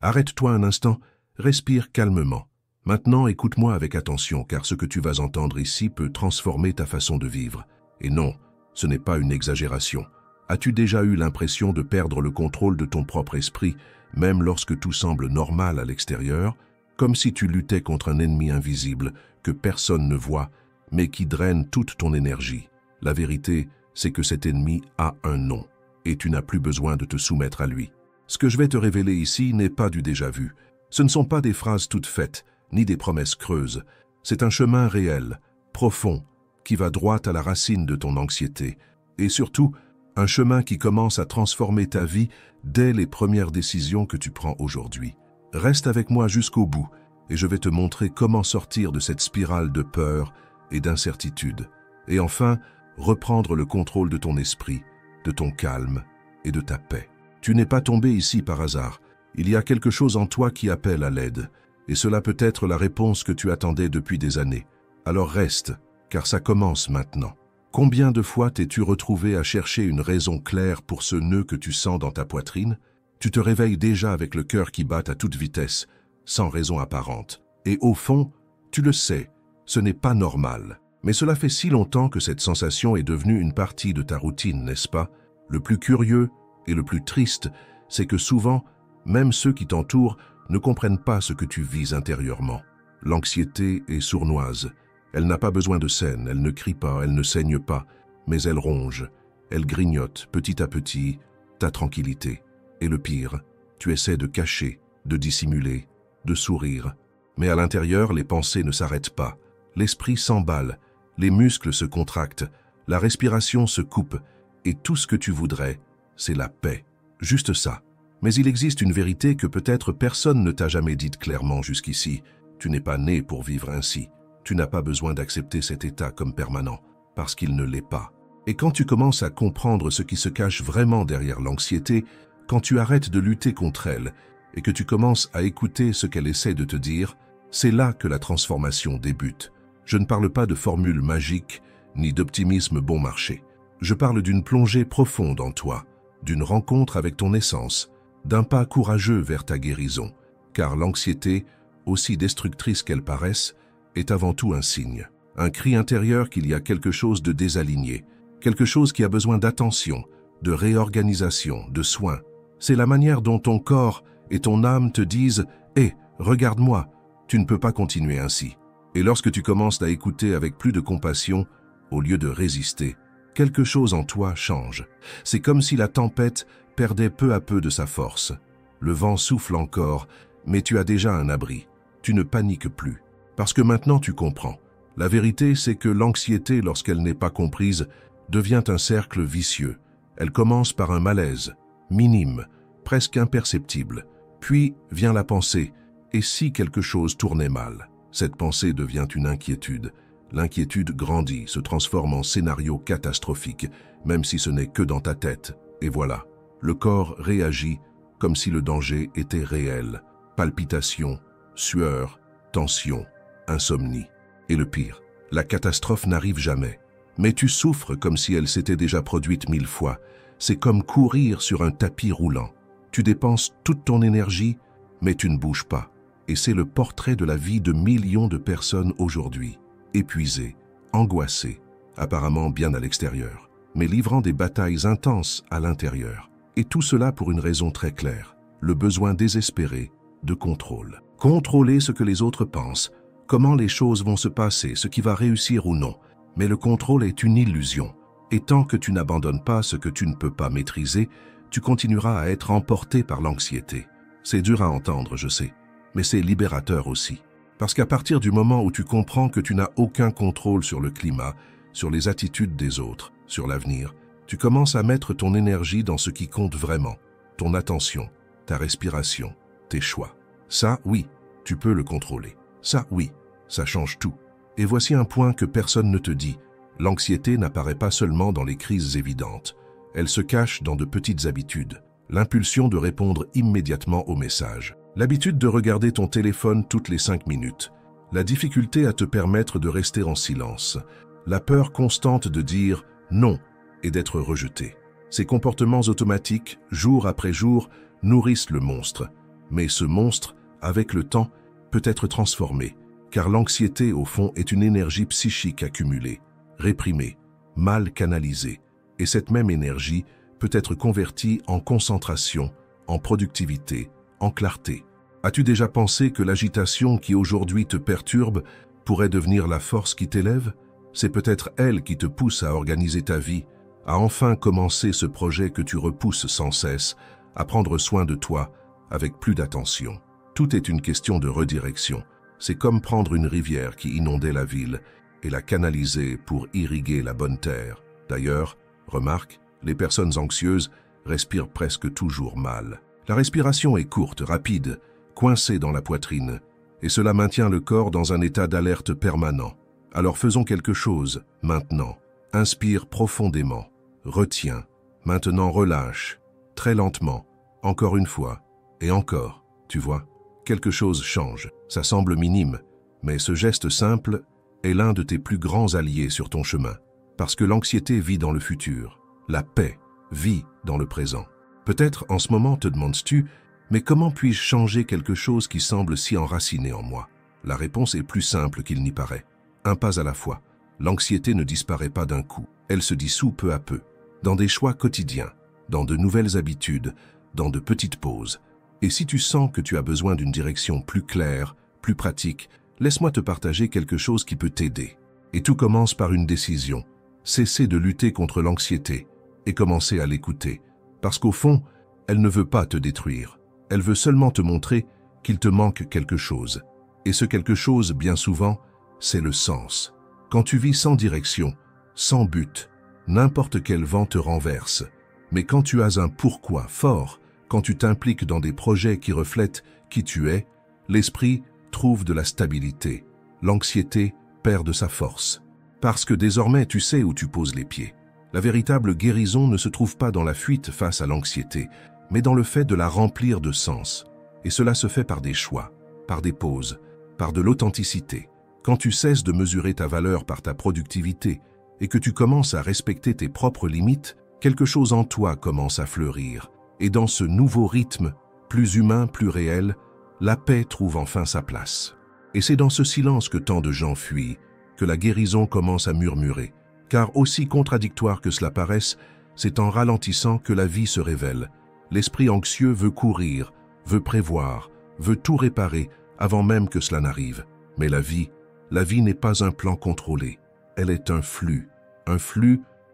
Arrête-toi un instant, respire calmement. Maintenant, écoute-moi avec attention, car ce que tu vas entendre ici peut transformer ta façon de vivre. Et non, ce n'est pas une exagération. As-tu déjà eu l'impression de perdre le contrôle de ton propre esprit, même lorsque tout semble normal à l'extérieur, comme si tu luttais contre un ennemi invisible que personne ne voit, mais qui draine toute ton énergie? La vérité, c'est que cet ennemi a un nom, et tu n'as plus besoin de te soumettre à lui. Ce que je vais te révéler ici n'est pas du déjà-vu. Ce ne sont pas des phrases toutes faites, ni des promesses creuses. C'est un chemin réel, profond, qui va droit à la racine de ton anxiété. Et surtout, un chemin qui commence à transformer ta vie dès les premières décisions que tu prends aujourd'hui. Reste avec moi jusqu'au bout, et je vais te montrer comment sortir de cette spirale de peur et d'incertitude. Et enfin, reprendre le contrôle de ton esprit, de ton calme et de ta paix. Tu n'es pas tombé ici par hasard. Il y a quelque chose en toi qui appelle à l'aide, et cela peut être la réponse que tu attendais depuis des années. Alors reste, car ça commence maintenant. Combien de fois t'es-tu retrouvé à chercher une raison claire pour ce nœud que tu sens dans ta poitrine? Tu te réveilles déjà avec le cœur qui bat à toute vitesse, sans raison apparente. Et au fond, tu le sais, ce n'est pas normal. Mais cela fait si longtemps que cette sensation est devenue une partie de ta routine, n'est-ce pas? Le plus curieux et le plus triste, c'est que souvent, même ceux qui t'entourent ne comprennent pas ce que tu vis intérieurement. L'anxiété est sournoise. Elle n'a pas besoin de scène, elle ne crie pas, elle ne saigne pas, mais elle ronge, elle grignote petit à petit ta tranquillité. Et le pire, tu essaies de cacher, de dissimuler, de sourire. Mais à l'intérieur, les pensées ne s'arrêtent pas. L'esprit s'emballe, les muscles se contractent, la respiration se coupe, et tout ce que tu voudrais, c'est la paix. Juste ça. Mais il existe une vérité que peut-être personne ne t'a jamais dite clairement jusqu'ici. Tu n'es pas né pour vivre ainsi. Tu n'as pas besoin d'accepter cet état comme permanent, parce qu'il ne l'est pas. Et quand tu commences à comprendre ce qui se cache vraiment derrière l'anxiété, quand tu arrêtes de lutter contre elle, et que tu commences à écouter ce qu'elle essaie de te dire, c'est là que la transformation débute. Je ne parle pas de formules magiques, ni d'optimisme bon marché. Je parle d'une plongée profonde en toi, d'une rencontre avec ton essence, d'un pas courageux vers ta guérison, car l'anxiété, aussi destructrice qu'elle paraisse, est avant tout un signe, un cri intérieur qu'il y a quelque chose de désaligné, quelque chose qui a besoin d'attention, de réorganisation, de soins. C'est la manière dont ton corps et ton âme te disent « Hé, regarde-moi, tu ne peux pas continuer ainsi ». Et lorsque tu commences à écouter avec plus de compassion, au lieu de résister, quelque chose en toi change. C'est comme si la tempête perdait peu à peu de sa force. Le vent souffle encore, mais tu as déjà un abri. Tu ne paniques plus. Parce que maintenant tu comprends. La vérité, c'est que l'anxiété, lorsqu'elle n'est pas comprise, devient un cercle vicieux. Elle commence par un malaise, minime, presque imperceptible. Puis vient la pensée, et si quelque chose tournait mal? Cette pensée devient une inquiétude. L'inquiétude grandit, se transforme en scénario catastrophique, même si ce n'est que dans ta tête. Et voilà, le corps réagit comme si le danger était réel. Palpitations, sueur, tension, insomnie. Et le pire, la catastrophe n'arrive jamais. Mais tu souffres comme si elle s'était déjà produite 1000 fois. C'est comme courir sur un tapis roulant. Tu dépenses toute ton énergie, mais tu ne bouges pas. Et c'est le portrait de la vie de millions de personnes aujourd'hui. Épuisées, angoissées, apparemment bien à l'extérieur, mais livrant des batailles intenses à l'intérieur. Et tout cela pour une raison très claire, le besoin désespéré de contrôle. Contrôler ce que les autres pensent, comment les choses vont se passer, ce qui va réussir ou non. Mais le contrôle est une illusion. Et tant que tu n'abandonnes pas ce que tu ne peux pas maîtriser, tu continueras à être emporté par l'anxiété. C'est dur à entendre, je sais, mais c'est libérateur aussi. Parce qu'à partir du moment où tu comprends que tu n'as aucun contrôle sur le climat, sur les attitudes des autres, sur l'avenir, tu commences à mettre ton énergie dans ce qui compte vraiment, ton attention, ta respiration, tes choix. Ça, oui, tu peux le contrôler. Ça, oui, ça change tout. Et voici un point que personne ne te dit. L'anxiété n'apparaît pas seulement dans les crises évidentes. Elle se cache dans de petites habitudes. L'impulsion de répondre immédiatement aux messages. L'habitude de regarder ton téléphone toutes les 5 minutes. La difficulté à te permettre de rester en silence. La peur constante de dire non et d'être rejeté. Ces comportements automatiques, jour après jour, nourrissent le monstre. Mais ce monstre, avec le temps, peut être transformé, car l'anxiété, au fond, est une énergie psychique accumulée, réprimée, mal canalisée, et cette même énergie peut être convertie en concentration, en productivité, en clarté. As-tu déjà pensé que l'agitation qui aujourd'hui te perturbe pourrait devenir la force qui t'élève? C'est peut-être elle qui te pousse à organiser ta vie, à enfin commencer ce projet que tu repousses sans cesse, à prendre soin de toi avec plus d'attention. Tout est une question de redirection. C'est comme prendre une rivière qui inondait la ville et la canaliser pour irriguer la bonne terre. D'ailleurs, remarque, les personnes anxieuses respirent presque toujours mal. La respiration est courte, rapide, coincée dans la poitrine, et cela maintient le corps dans un état d'alerte permanent. Alors faisons quelque chose, maintenant. Inspire profondément, retiens, maintenant relâche, très lentement, encore une fois, et encore, tu vois, quelque chose change. Ça semble minime, mais ce geste simple est l'un de tes plus grands alliés sur ton chemin, parce que l'anxiété vit dans le futur, la paix vit dans le présent. Peut-être en ce moment te demandes-tu, mais comment puis-je changer quelque chose qui semble si enraciné en moi? La réponse est plus simple qu'il n'y paraît. Un pas à la fois. L'anxiété ne disparaît pas d'un coup. Elle se dissout peu à peu, dans des choix quotidiens, dans de nouvelles habitudes, dans de petites pauses. Et si tu sens que tu as besoin d'une direction plus claire, plus pratique, laisse-moi te partager quelque chose qui peut t'aider. Et tout commence par une décision. Cesser de lutter contre l'anxiété et commencer à l'écouter. Parce qu'au fond, elle ne veut pas te détruire. Elle veut seulement te montrer qu'il te manque quelque chose. Et ce quelque chose, bien souvent, c'est le sens. Quand tu vis sans direction, sans but, n'importe quel vent te renverse. Mais quand tu as un pourquoi fort, quand tu t'impliques dans des projets qui reflètent qui tu es, l'esprit trouve de la stabilité. L'anxiété perd de sa force. Parce que désormais tu sais où tu poses les pieds. La véritable guérison ne se trouve pas dans la fuite face à l'anxiété, mais dans le fait de la remplir de sens. Et cela se fait par des choix, par des pauses, par de l'authenticité. Quand tu cesses de mesurer ta valeur par ta productivité et que tu commences à respecter tes propres limites, quelque chose en toi commence à fleurir. Et dans ce nouveau rythme, plus humain, plus réel, la paix trouve enfin sa place. Et c'est dans ce silence que tant de gens fuient, que la guérison commence à murmurer. Car aussi contradictoire que cela paraisse, c'est en ralentissant que la vie se révèle. L'esprit anxieux veut courir, veut prévoir, veut tout réparer avant même que cela n'arrive. Mais la vie n'est pas un plan contrôlé. Elle est un flux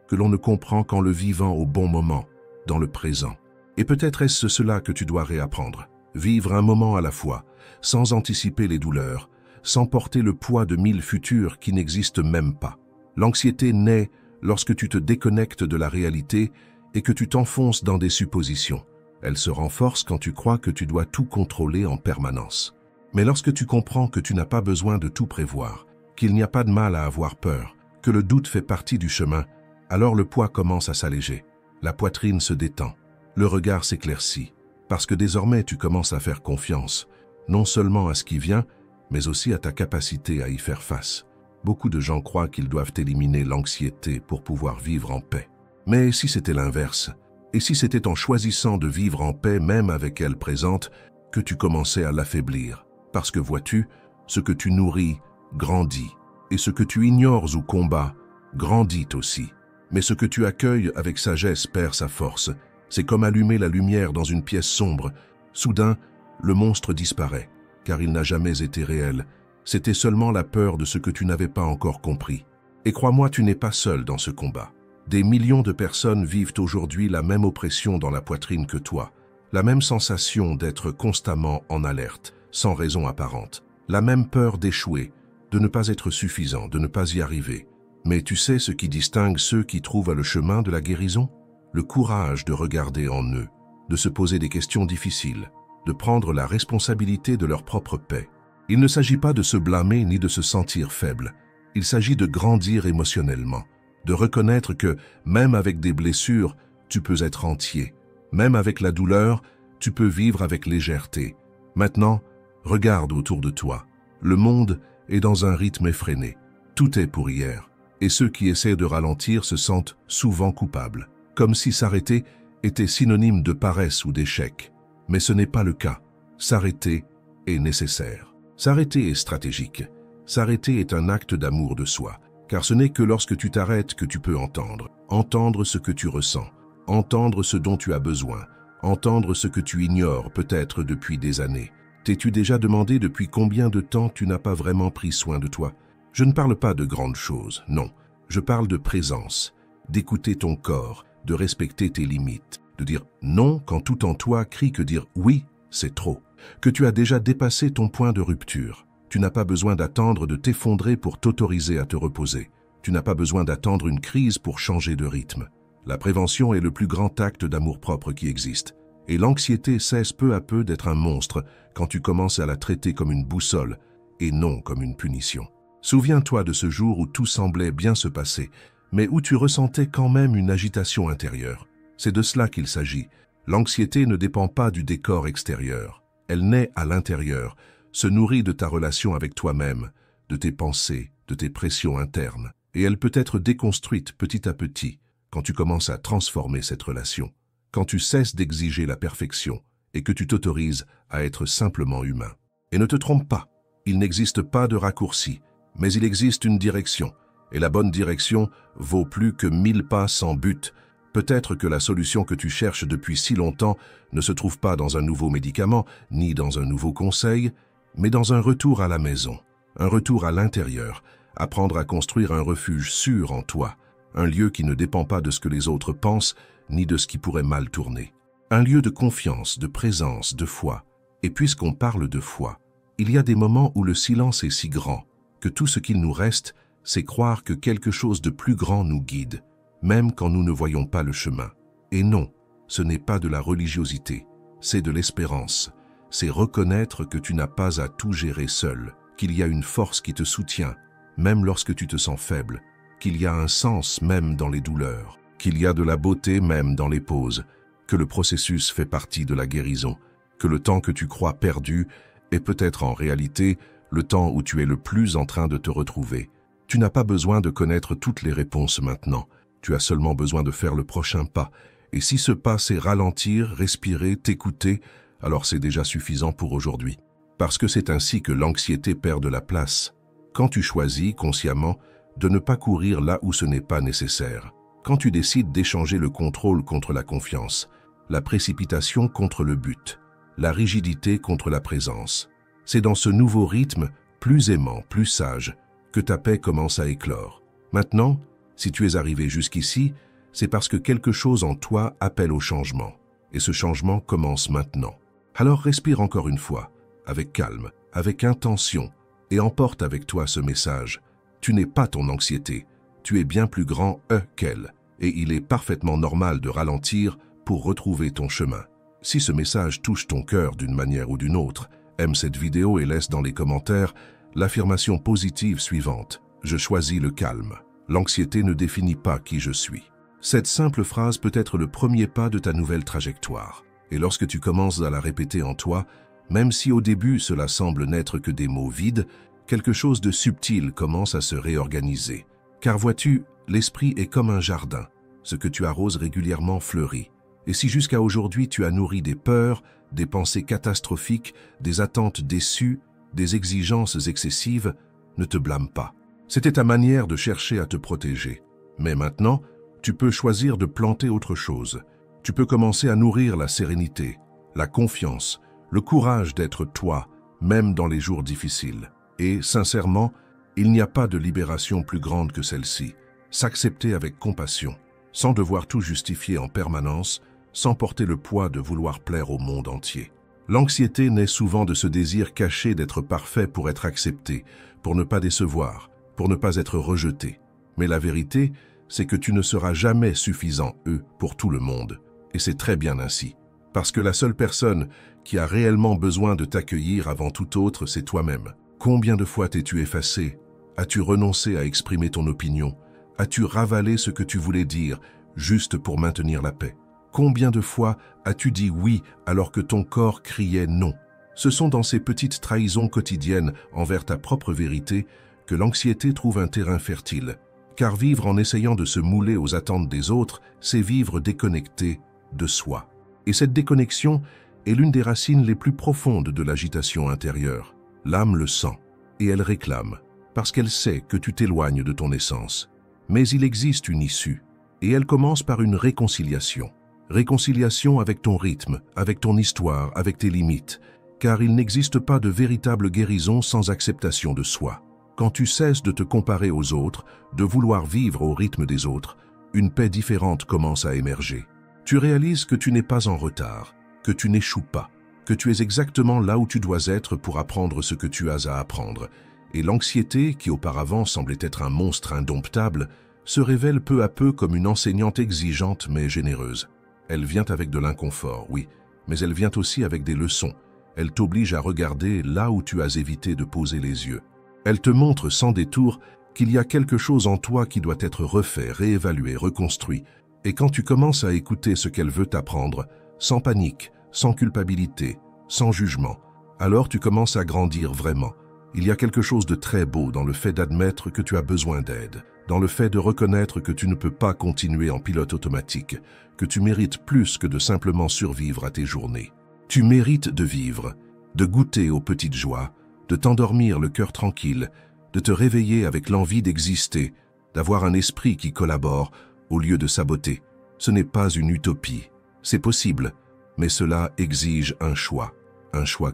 que l'on ne comprend qu'en le vivant au bon moment, dans le présent. Et peut-être est-ce cela que tu dois réapprendre. Vivre un moment à la fois, sans anticiper les douleurs, sans porter le poids de 1000 futurs qui n'existent même pas. L'anxiété naît lorsque tu te déconnectes de la réalité et que tu t'enfonces dans des suppositions. Elle se renforce quand tu crois que tu dois tout contrôler en permanence. Mais lorsque tu comprends que tu n'as pas besoin de tout prévoir, qu'il n'y a pas de mal à avoir peur, que le doute fait partie du chemin, alors le poids commence à s'alléger. La poitrine se détend, le regard s'éclaircit, parce que désormais tu commences à faire confiance, non seulement à ce qui vient, mais aussi à ta capacité à y faire face. Beaucoup de gens croient qu'ils doivent éliminer l'anxiété pour pouvoir vivre en paix. Mais si c'était l'inverse, et si c'était en choisissant de vivre en paix même avec elle présente, que tu commençais à l'affaiblir? Parce que vois-tu, ce que tu nourris grandit, et ce que tu ignores ou combats grandit aussi. Mais ce que tu accueilles avec sagesse perd sa force. C'est comme allumer la lumière dans une pièce sombre. Soudain, le monstre disparaît, car il n'a jamais été réel. C'était seulement la peur de ce que tu n'avais pas encore compris. Et crois-moi, tu n'es pas seul dans ce combat. Des millions de personnes vivent aujourd'hui la même oppression dans la poitrine que toi, la même sensation d'être constamment en alerte, sans raison apparente, la même peur d'échouer, de ne pas être suffisant, de ne pas y arriver. Mais tu sais ce qui distingue ceux qui trouvent le chemin de la guérison? Le courage de regarder en eux, de se poser des questions difficiles, de prendre la responsabilité de leur propre paix. Il ne s'agit pas de se blâmer ni de se sentir faible. Il s'agit de grandir émotionnellement, de reconnaître que, même avec des blessures, tu peux être entier. Même avec la douleur, tu peux vivre avec légèreté. Maintenant, regarde autour de toi. Le monde est dans un rythme effréné. Tout est pour hier. Et ceux qui essaient de ralentir se sentent souvent coupables, comme si s'arrêter était synonyme de paresse ou d'échec. Mais ce n'est pas le cas. S'arrêter est nécessaire. S'arrêter est stratégique. S'arrêter est un acte d'amour de soi, car ce n'est que lorsque tu t'arrêtes que tu peux entendre. Entendre ce que tu ressens, entendre ce dont tu as besoin, entendre ce que tu ignores peut-être depuis des années. T'es-tu déjà demandé depuis combien de temps tu n'as pas vraiment pris soin de toi? Je ne parle pas de grandes choses, non. Je parle de présence, d'écouter ton corps, de respecter tes limites, de dire non quand tout en toi crie que dire oui, c'est trop. Que tu as déjà dépassé ton point de rupture. Tu n'as pas besoin d'attendre de t'effondrer pour t'autoriser à te reposer. Tu n'as pas besoin d'attendre une crise pour changer de rythme. La prévention est le plus grand acte d'amour-propre qui existe. Et l'anxiété cesse peu à peu d'être un monstre quand tu commences à la traiter comme une boussole et non comme une punition. Souviens-toi de ce jour où tout semblait bien se passer, mais où tu ressentais quand même une agitation intérieure. C'est de cela qu'il s'agit. L'anxiété ne dépend pas du décor extérieur. Elle naît à l'intérieur, se nourrit de ta relation avec toi-même, de tes pensées, de tes pressions internes. Et elle peut être déconstruite petit à petit quand tu commences à transformer cette relation, quand tu cesses d'exiger la perfection et que tu t'autorises à être simplement humain. Et ne te trompe pas, il n'existe pas de raccourci, mais il existe une direction, et la bonne direction vaut plus que 1000 pas sans but. Peut-être que la solution que tu cherches depuis si longtemps ne se trouve pas dans un nouveau médicament, ni dans un nouveau conseil, mais dans un retour à la maison, un retour à l'intérieur, apprendre à construire un refuge sûr en toi, un lieu qui ne dépend pas de ce que les autres pensent, ni de ce qui pourrait mal tourner. Un lieu de confiance, de présence, de foi. Et puisqu'on parle de foi, il y a des moments où le silence est si grand que tout ce qu'il nous reste, c'est croire que quelque chose de plus grand nous guide, même quand nous ne voyons pas le chemin. Et non, ce n'est pas de la religiosité, c'est de l'espérance. C'est reconnaître que tu n'as pas à tout gérer seul, qu'il y a une force qui te soutient, même lorsque tu te sens faible, qu'il y a un sens même dans les douleurs, qu'il y a de la beauté même dans les pauses, que le processus fait partie de la guérison, que le temps que tu crois perdu est peut-être en réalité le temps où tu es le plus en train de te retrouver. Tu n'as pas besoin de connaître toutes les réponses maintenant, tu as seulement besoin de faire le prochain pas, et si ce pas c'est ralentir, respirer, t'écouter, alors c'est déjà suffisant pour aujourd'hui. Parce que c'est ainsi que l'anxiété perd de la place. Quand tu choisis, consciemment, de ne pas courir là où ce n'est pas nécessaire. Quand tu décides d'échanger le contrôle contre la confiance, la précipitation contre le but, la rigidité contre la présence. C'est dans ce nouveau rythme, plus aimant, plus sage, que ta paix commence à éclore. Maintenant, si tu es arrivé jusqu'ici, c'est parce que quelque chose en toi appelle au changement. Et ce changement commence maintenant. Alors respire encore une fois, avec calme, avec intention, et emporte avec toi ce message. Tu n'es pas ton anxiété, tu es bien plus grand qu'elle, et il est parfaitement normal de ralentir pour retrouver ton chemin. Si ce message touche ton cœur d'une manière ou d'une autre, aime cette vidéo et laisse dans les commentaires l'affirmation positive suivante. Je choisis le calme. L'anxiété ne définit pas qui je suis. Cette simple phrase peut être le premier pas de ta nouvelle trajectoire. Et lorsque tu commences à la répéter en toi, même si au début cela semble n'être que des mots vides, quelque chose de subtil commence à se réorganiser. Car vois-tu, l'esprit est comme un jardin. Ce que tu arroses régulièrement fleurit. Et si jusqu'à aujourd'hui tu as nourri des peurs, des pensées catastrophiques, des attentes déçues, des exigences excessives, ne te blâme pas. C'était ta manière de chercher à te protéger. Mais maintenant, tu peux choisir de planter autre chose. Tu peux commencer à nourrir la sérénité, la confiance, le courage d'être toi, même dans les jours difficiles. Et, sincèrement, il n'y a pas de libération plus grande que celle-ci. S'accepter avec compassion, sans devoir tout justifier en permanence, sans porter le poids de vouloir plaire au monde entier. L'anxiété naît souvent de ce désir caché d'être parfait pour être accepté, pour ne pas décevoir, pour ne pas être rejeté. Mais la vérité, c'est que tu ne seras jamais suffisant, pour tout le monde. Et c'est très bien ainsi. Parce que la seule personne qui a réellement besoin de t'accueillir avant tout autre, c'est toi-même. Combien de fois t'es-tu effacé? As-tu renoncé à exprimer ton opinion? As-tu ravalé ce que tu voulais dire, juste pour maintenir la paix? Combien de fois as-tu dit oui alors que ton corps criait non? Ce sont dans ces petites trahisons quotidiennes envers ta propre vérité que l'anxiété trouve un terrain fertile. Car vivre en essayant de se mouler aux attentes des autres, c'est vivre déconnecté de soi. Et cette déconnexion est l'une des racines les plus profondes de l'agitation intérieure. L'âme le sent, et elle réclame, parce qu'elle sait que tu t'éloignes de ton essence. Mais il existe une issue, et elle commence par une réconciliation. Réconciliation avec ton rythme, avec ton histoire, avec tes limites, car il n'existe pas de véritable guérison sans acceptation de soi. Quand tu cesses de te comparer aux autres, de vouloir vivre au rythme des autres, une paix différente commence à émerger. Tu réalises que tu n'es pas en retard, que tu n'échoues pas, que tu es exactement là où tu dois être pour apprendre ce que tu as à apprendre. Et l'anxiété, qui auparavant semblait être un monstre indomptable, se révèle peu à peu comme une enseignante exigeante mais généreuse. Elle vient avec de l'inconfort, oui, mais elle vient aussi avec des leçons. Elle t'oblige à regarder là où tu as évité de poser les yeux. Elle te montre sans détour qu'il y a quelque chose en toi qui doit être refait, réévalué, reconstruit. Et quand tu commences à écouter ce qu'elle veut t'apprendre, sans panique, sans culpabilité, sans jugement, alors tu commences à grandir vraiment. Il y a quelque chose de très beau dans le fait d'admettre que tu as besoin d'aide, dans le fait de reconnaître que tu ne peux pas continuer en pilote automatique, que tu mérites plus que de simplement survivre à tes journées. Tu mérites de vivre, de goûter aux petites joies, de t'endormir le cœur tranquille, de te réveiller avec l'envie d'exister, d'avoir un esprit qui collabore au lieu de saboter. Ce n'est pas une utopie, c'est possible, mais cela exige un choix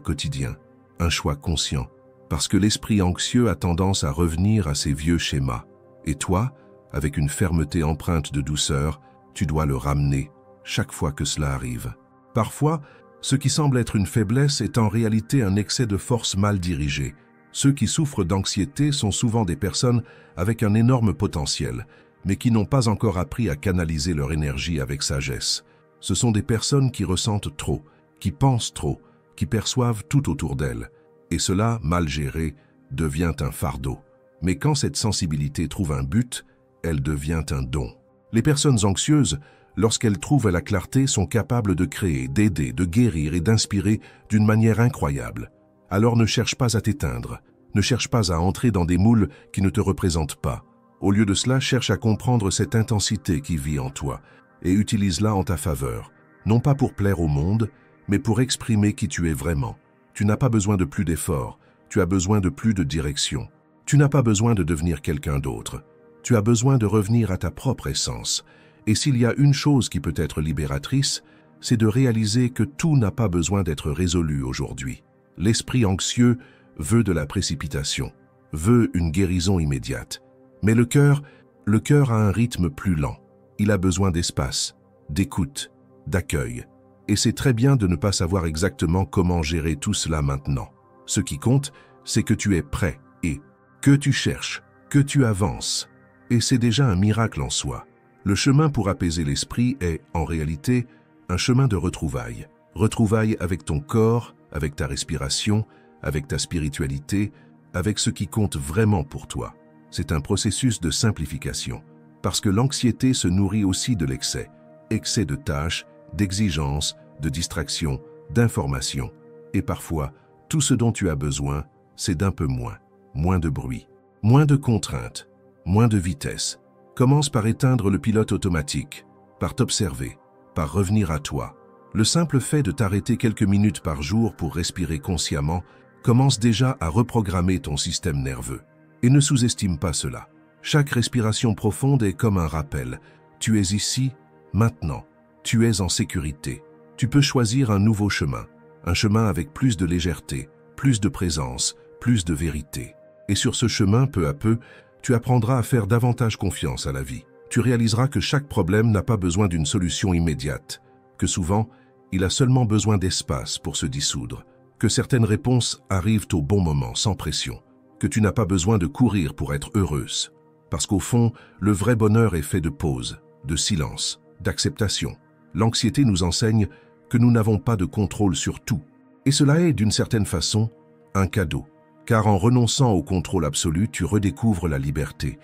quotidien, un choix conscient, parce que l'esprit anxieux a tendance à revenir à ses vieux schémas. Et toi, avec une fermeté empreinte de douceur, tu dois le ramener chaque fois que cela arrive. Parfois, ce qui semble être une faiblesse est en réalité un excès de force mal dirigé. Ceux qui souffrent d'anxiété sont souvent des personnes avec un énorme potentiel, mais qui n'ont pas encore appris à canaliser leur énergie avec sagesse. Ce sont des personnes qui ressentent trop, qui pensent trop, qui perçoivent tout autour d'elles. Et cela, mal géré, devient un fardeau. Mais quand cette sensibilité trouve un but, elle devient un don. Les personnes anxieuses, lorsqu'elles trouvent la clarté, sont capables de créer, d'aider, de guérir et d'inspirer d'une manière incroyable. Alors ne cherche pas à t'éteindre, ne cherche pas à entrer dans des moules qui ne te représentent pas. Au lieu de cela, cherche à comprendre cette intensité qui vit en toi et utilise-la en ta faveur, non pas pour plaire au monde, mais pour exprimer qui tu es vraiment. Tu n'as pas besoin de plus d'efforts, tu as besoin de plus de direction. Tu n'as pas besoin de devenir quelqu'un d'autre. Tu as besoin de revenir à ta propre essence. Et s'il y a une chose qui peut être libératrice, c'est de réaliser que tout n'a pas besoin d'être résolu aujourd'hui. L'esprit anxieux veut de la précipitation, veut une guérison immédiate. Mais le cœur a un rythme plus lent. Il a besoin d'espace, d'écoute, d'accueil. Et c'est très bien de ne pas savoir exactement comment gérer tout cela maintenant. Ce qui compte, c'est que tu es prêt et que tu cherches, que tu avances. Et c'est déjà un miracle en soi. Le chemin pour apaiser l'esprit est, en réalité, un chemin de retrouvailles. Retrouvailles avec ton corps, avec ta respiration, avec ta spiritualité, avec ce qui compte vraiment pour toi. C'est un processus de simplification. Parce que l'anxiété se nourrit aussi de l'excès. Excès de tâches, d'exigences, de distractions, d'informations. Et parfois, tout ce dont tu as besoin, c'est d'un peu moins de bruit, moins de contraintes, moins de vitesse. Commence par éteindre le pilote automatique, par t'observer, par revenir à toi. Le simple fait de t'arrêter quelques minutes par jour pour respirer consciemment commence déjà à reprogrammer ton système nerveux. Et ne sous-estime pas cela. Chaque respiration profonde est comme un rappel. Tu es ici, maintenant. Tu es en sécurité. Tu peux choisir un nouveau chemin. Un chemin avec plus de légèreté, plus de présence, plus de vérité. Et sur ce chemin, peu à peu, tu apprendras à faire davantage confiance à la vie. Tu réaliseras que chaque problème n'a pas besoin d'une solution immédiate, que souvent, il a seulement besoin d'espace pour se dissoudre, que certaines réponses arrivent au bon moment, sans pression, que tu n'as pas besoin de courir pour être heureuse. Parce qu'au fond, le vrai bonheur est fait de pause, de silence, d'acceptation. L'anxiété nous enseigne que nous n'avons pas de contrôle sur tout. Et cela est, d'une certaine façon, un cadeau. Car en renonçant au contrôle absolu, tu redécouvres la liberté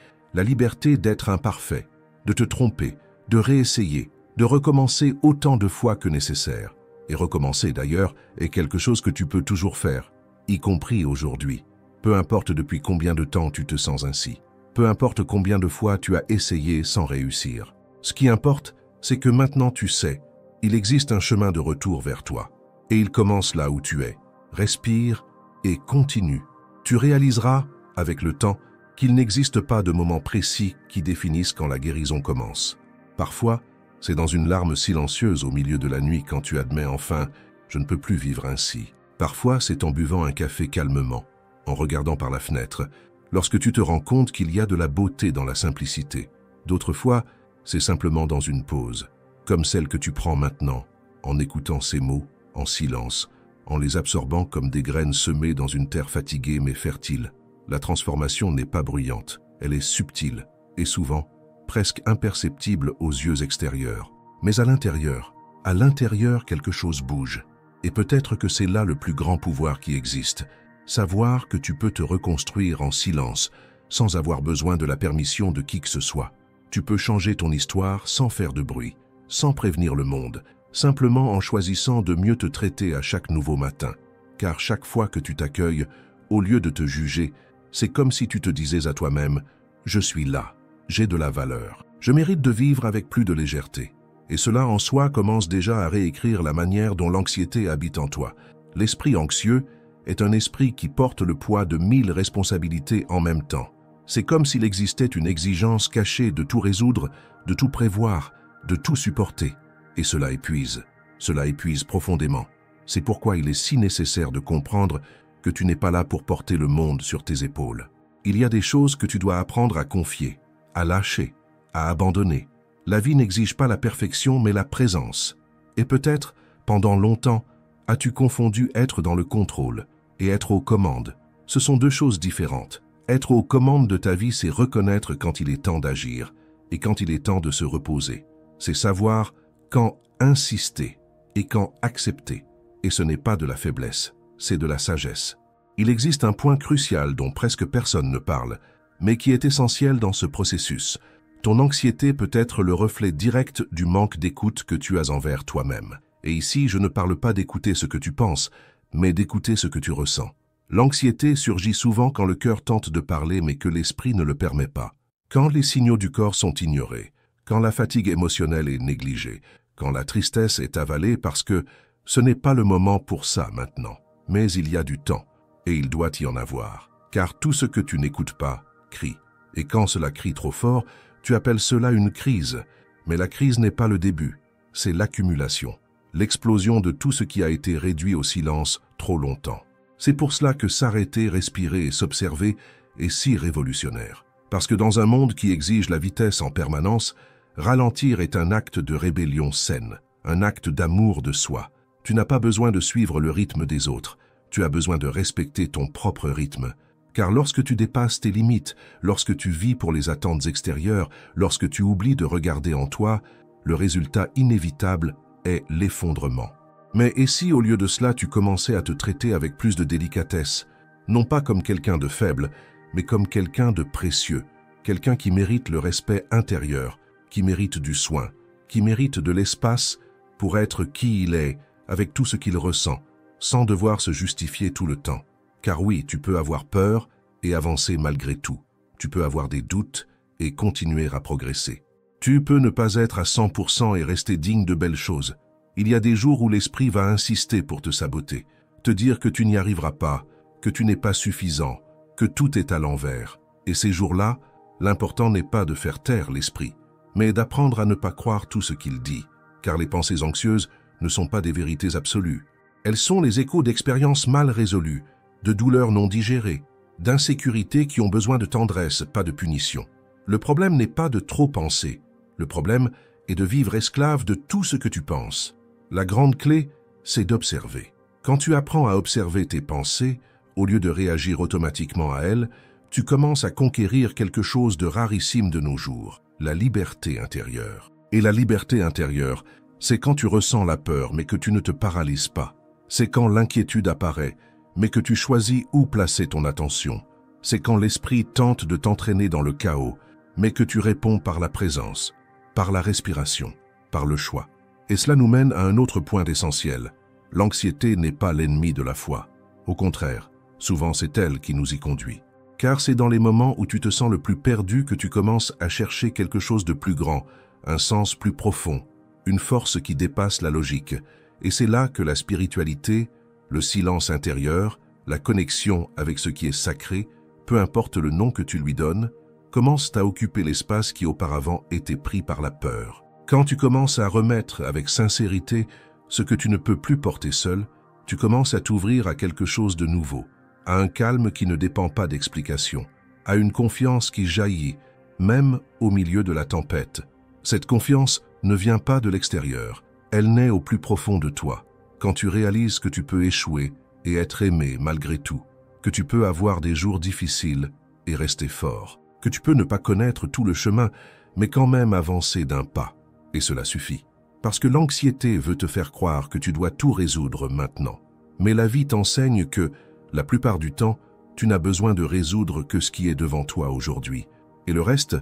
d'être imparfait, de te tromper, de réessayer, de recommencer autant de fois que nécessaire. Et recommencer, d'ailleurs, est quelque chose que tu peux toujours faire, y compris aujourd'hui. Peu importe depuis combien de temps tu te sens ainsi. Peu importe combien de fois tu as essayé sans réussir. Ce qui importe, c'est que maintenant tu sais, il existe un chemin de retour vers toi. Et il commence là où tu es. Respire et continue. Tu réaliseras, avec le temps, qu'il n'existe pas de moment précis qui définisse quand la guérison commence. Parfois, c'est dans une larme silencieuse au milieu de la nuit quand tu admets enfin « je ne peux plus vivre ainsi ». Parfois, c'est en buvant un café calmement, en regardant par la fenêtre, lorsque tu te rends compte qu'il y a de la beauté dans la simplicité. D'autres fois, c'est simplement dans une pause, comme celle que tu prends maintenant, en écoutant ces mots, en silence, en les absorbant comme des graines semées dans une terre fatiguée mais fertile. La transformation n'est pas bruyante, elle est subtile et souvent presque imperceptible aux yeux extérieurs. Mais à l'intérieur quelque chose bouge. Et peut-être que c'est là le plus grand pouvoir qui existe, savoir que tu peux te reconstruire en silence, sans avoir besoin de la permission de qui que ce soit. Tu peux changer ton histoire sans faire de bruit, sans prévenir le monde, simplement en choisissant de mieux te traiter à chaque nouveau matin. Car chaque fois que tu t'accueilles, au lieu de te juger, c'est comme si tu te disais à toi-même « Je suis là, j'ai de la valeur, je mérite de vivre avec plus de légèreté ». Et cela en soi commence déjà à réécrire la manière dont l'anxiété habite en toi. L'esprit anxieux est un esprit qui porte le poids de 1000 responsabilités en même temps. C'est comme s'il existait une exigence cachée de tout résoudre, de tout prévoir, de tout supporter. Et cela épuise profondément. C'est pourquoi il est si nécessaire de comprendre que tu n'es pas là pour porter le monde sur tes épaules. Il y a des choses que tu dois apprendre à confier, à lâcher, à abandonner. La vie n'exige pas la perfection, mais la présence. Et peut-être, pendant longtemps, as-tu confondu être dans le contrôle et être aux commandes. Ce sont deux choses différentes. Être aux commandes de ta vie, c'est reconnaître quand il est temps d'agir et quand il est temps de se reposer. C'est savoir quand insister et quand accepter. Et ce n'est pas de la faiblesse, c'est de la sagesse. Il existe un point crucial dont presque personne ne parle, mais qui est essentiel dans ce processus. Ton anxiété peut être le reflet direct du manque d'écoute que tu as envers toi-même. Et ici, je ne parle pas d'écouter ce que tu penses, mais d'écouter ce que tu ressens. L'anxiété surgit souvent quand le cœur tente de parler mais que l'esprit ne le permet pas. Quand les signaux du corps sont ignorés, quand la fatigue émotionnelle est négligée, quand la tristesse est avalée parce que ce n'est pas le moment pour ça maintenant. Mais il y a du temps, et il doit y en avoir. Car tout ce que tu n'écoutes pas crie. Et quand cela crie trop fort, tu appelles cela une crise, mais la crise n'est pas le début, c'est l'accumulation, l'explosion de tout ce qui a été réduit au silence trop longtemps. C'est pour cela que s'arrêter, respirer et s'observer est si révolutionnaire. Parce que dans un monde qui exige la vitesse en permanence, ralentir est un acte de rébellion saine, un acte d'amour de soi. Tu n'as pas besoin de suivre le rythme des autres, tu as besoin de respecter ton propre rythme. Car lorsque tu dépasses tes limites, lorsque tu vis pour les attentes extérieures, lorsque tu oublies de regarder en toi, le résultat inévitable est l'effondrement. Mais et si au lieu de cela tu commençais à te traiter avec plus de délicatesse, non pas comme quelqu'un de faible, mais comme quelqu'un de précieux, quelqu'un qui mérite le respect intérieur, qui mérite du soin, qui mérite de l'espace pour être qui il est, avec tout ce qu'il ressent, sans devoir se justifier tout le temps. Car oui, tu peux avoir peur et avancer malgré tout. Tu peux avoir des doutes et continuer à progresser. Tu peux ne pas être à 100% et rester digne de belles choses. Il y a des jours où l'esprit va insister pour te saboter, te dire que tu n'y arriveras pas, que tu n'es pas suffisant, que tout est à l'envers. Et ces jours-là, l'important n'est pas de faire taire l'esprit, mais d'apprendre à ne pas croire tout ce qu'il dit, car les pensées anxieuses ne sont pas des vérités absolues. Elles sont les échos d'expériences mal résolues, de douleurs non digérées, d'insécurités qui ont besoin de tendresse, pas de punition. Le problème n'est pas de trop penser. Le problème est de vivre esclave de tout ce que tu penses. La grande clé, c'est d'observer. Quand tu apprends à observer tes pensées, au lieu de réagir automatiquement à elles, tu commences à conquérir quelque chose de rarissime de nos jours, la liberté intérieure. Et la liberté intérieure, c'est quand tu ressens la peur mais que tu ne te paralyses pas. C'est quand l'inquiétude apparaît, mais que tu choisis où placer ton attention. C'est quand l'esprit tente de t'entraîner dans le chaos, mais que tu réponds par la présence, par la respiration, par le choix. Et cela nous mène à un autre point essentiel. L'anxiété n'est pas l'ennemi de la foi. Au contraire, souvent c'est elle qui nous y conduit. Car c'est dans les moments où tu te sens le plus perdu que tu commences à chercher quelque chose de plus grand, un sens plus profond, une force qui dépasse la logique. Et c'est là que la spiritualité, le silence intérieur, la connexion avec ce qui est sacré, peu importe le nom que tu lui donnes, commencent à occuper l'espace qui auparavant était pris par la peur. Quand tu commences à remettre avec sincérité ce que tu ne peux plus porter seul, tu commences à t'ouvrir à quelque chose de nouveau, à un calme qui ne dépend pas d'explication, à une confiance qui jaillit, même au milieu de la tempête. Cette confiance ne vient pas de l'extérieur, elle naît au plus profond de toi, quand tu réalises que tu peux échouer et être aimé malgré tout, que tu peux avoir des jours difficiles et rester fort, que tu peux ne pas connaître tout le chemin, mais quand même avancer d'un pas. Et cela suffit. Parce que l'anxiété veut te faire croire que tu dois tout résoudre maintenant. Mais la vie t'enseigne que, la plupart du temps, tu n'as besoin de résoudre que ce qui est devant toi aujourd'hui. Et le reste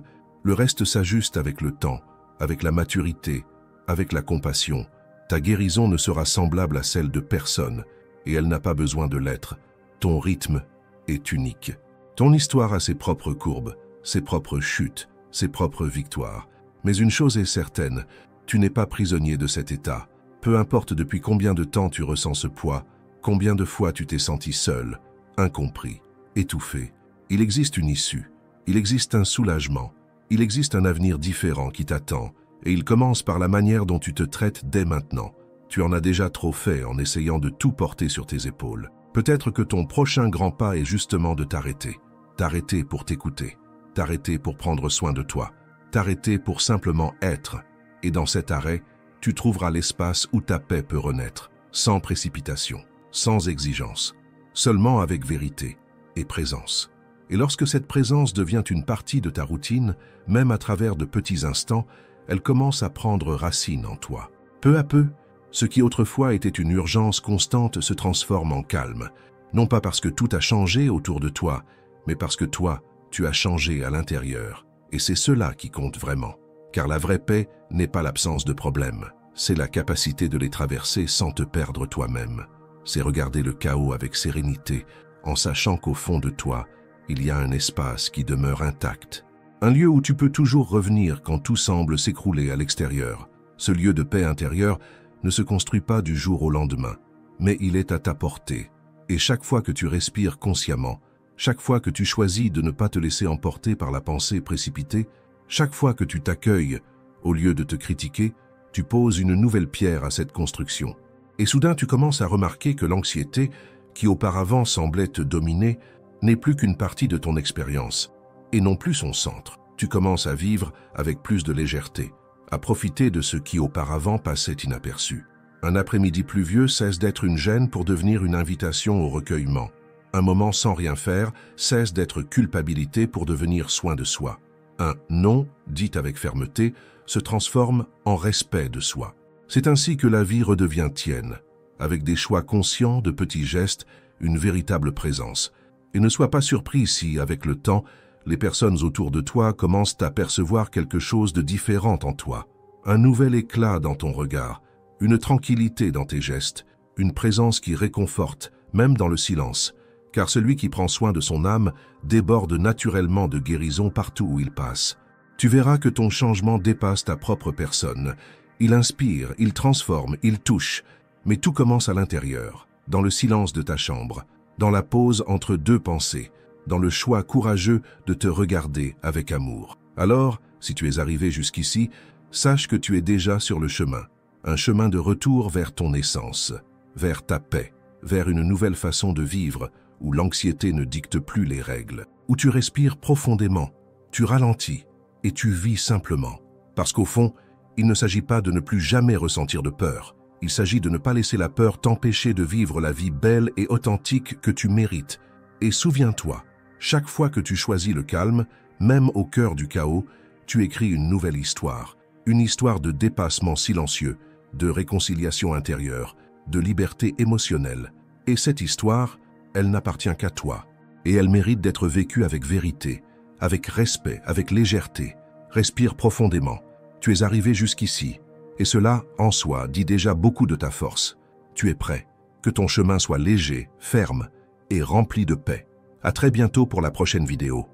s'ajuste avec le temps, avec la maturité, avec la compassion. Ta guérison ne sera semblable à celle de personne, et elle n'a pas besoin de l'être. Ton rythme est unique. Ton histoire a ses propres courbes, ses propres chutes, ses propres victoires. Mais une chose est certaine, tu n'es pas prisonnier de cet état. Peu importe depuis combien de temps tu ressens ce poids, combien de fois tu t'es senti seul, incompris, étouffé. Il existe une issue, il existe un soulagement, il existe un avenir différent qui t'attend, et il commence par la manière dont tu te traites dès maintenant. Tu en as déjà trop fait en essayant de tout porter sur tes épaules. Peut-être que ton prochain grand pas est justement de t'arrêter. T'arrêter pour t'écouter, t'arrêter pour prendre soin de toi, t'arrêter pour simplement être. Et dans cet arrêt, tu trouveras l'espace où ta paix peut renaître, sans précipitation, sans exigence, seulement avec vérité et présence. Et lorsque cette présence devient une partie de ta routine, même à travers de petits instants, elle commence à prendre racine en toi. Peu à peu, ce qui autrefois était une urgence constante se transforme en calme, non pas parce que tout a changé autour de toi, mais parce que toi, tu as changé à l'intérieur. Et c'est cela qui compte vraiment. Car la vraie paix n'est pas l'absence de problèmes, c'est la capacité de les traverser sans te perdre toi-même. C'est regarder le chaos avec sérénité, en sachant qu'au fond de toi, il y a un espace qui demeure intact. Un lieu où tu peux toujours revenir quand tout semble s'écrouler à l'extérieur. Ce lieu de paix intérieure ne se construit pas du jour au lendemain, mais il est à ta portée. Et chaque fois que tu respires consciemment, chaque fois que tu choisis de ne pas te laisser emporter par la pensée précipitée, chaque fois que tu t'accueilles, au lieu de te critiquer, tu poses une nouvelle pierre à cette construction. Et soudain tu commences à remarquer que l'anxiété, qui auparavant semblait te dominer, n'est plus qu'une partie de ton expérience, et non plus son centre. Tu commences à vivre avec plus de légèreté, à profiter de ce qui auparavant passait inaperçu. Un après-midi pluvieux cesse d'être une gêne pour devenir une invitation au recueillement. Un moment sans rien faire cesse d'être culpabilité pour devenir soin de soi. Un « non » dit avec fermeté se transforme en respect de soi. C'est ainsi que la vie redevient tienne, avec des choix conscients, de petits gestes, une véritable présence. Et ne sois pas surpris si, avec le temps, les personnes autour de toi commencent à percevoir quelque chose de différent en toi. Un nouvel éclat dans ton regard, une tranquillité dans tes gestes, une présence qui réconforte, même dans le silence, car celui qui prend soin de son âme déborde naturellement de guérison partout où il passe. Tu verras que ton changement dépasse ta propre personne. Il inspire, il transforme, il touche, mais tout commence à l'intérieur, dans le silence de ta chambre, dans la pause entre deux pensées, dans le choix courageux de te regarder avec amour. Alors, si tu es arrivé jusqu'ici, sache que tu es déjà sur le chemin, un chemin de retour vers ton essence, vers ta paix, vers une nouvelle façon de vivre, où l'anxiété ne dicte plus les règles, où tu respires profondément, tu ralentis et tu vis simplement. Parce qu'au fond, il ne s'agit pas de ne plus jamais ressentir de peur. Il s'agit de ne pas laisser la peur t'empêcher de vivre la vie belle et authentique que tu mérites. Et souviens-toi, chaque fois que tu choisis le calme, même au cœur du chaos, tu écris une nouvelle histoire. Une histoire de dépassement silencieux, de réconciliation intérieure, de liberté émotionnelle. Et cette histoire, elle n'appartient qu'à toi. Et elle mérite d'être vécue avec vérité, avec respect, avec légèreté. Respire profondément. Tu es arrivé jusqu'ici. Et cela, en soi, dit déjà beaucoup de ta force. Tu es prêt. Que ton chemin soit léger, ferme et rempli de paix. À très bientôt pour la prochaine vidéo.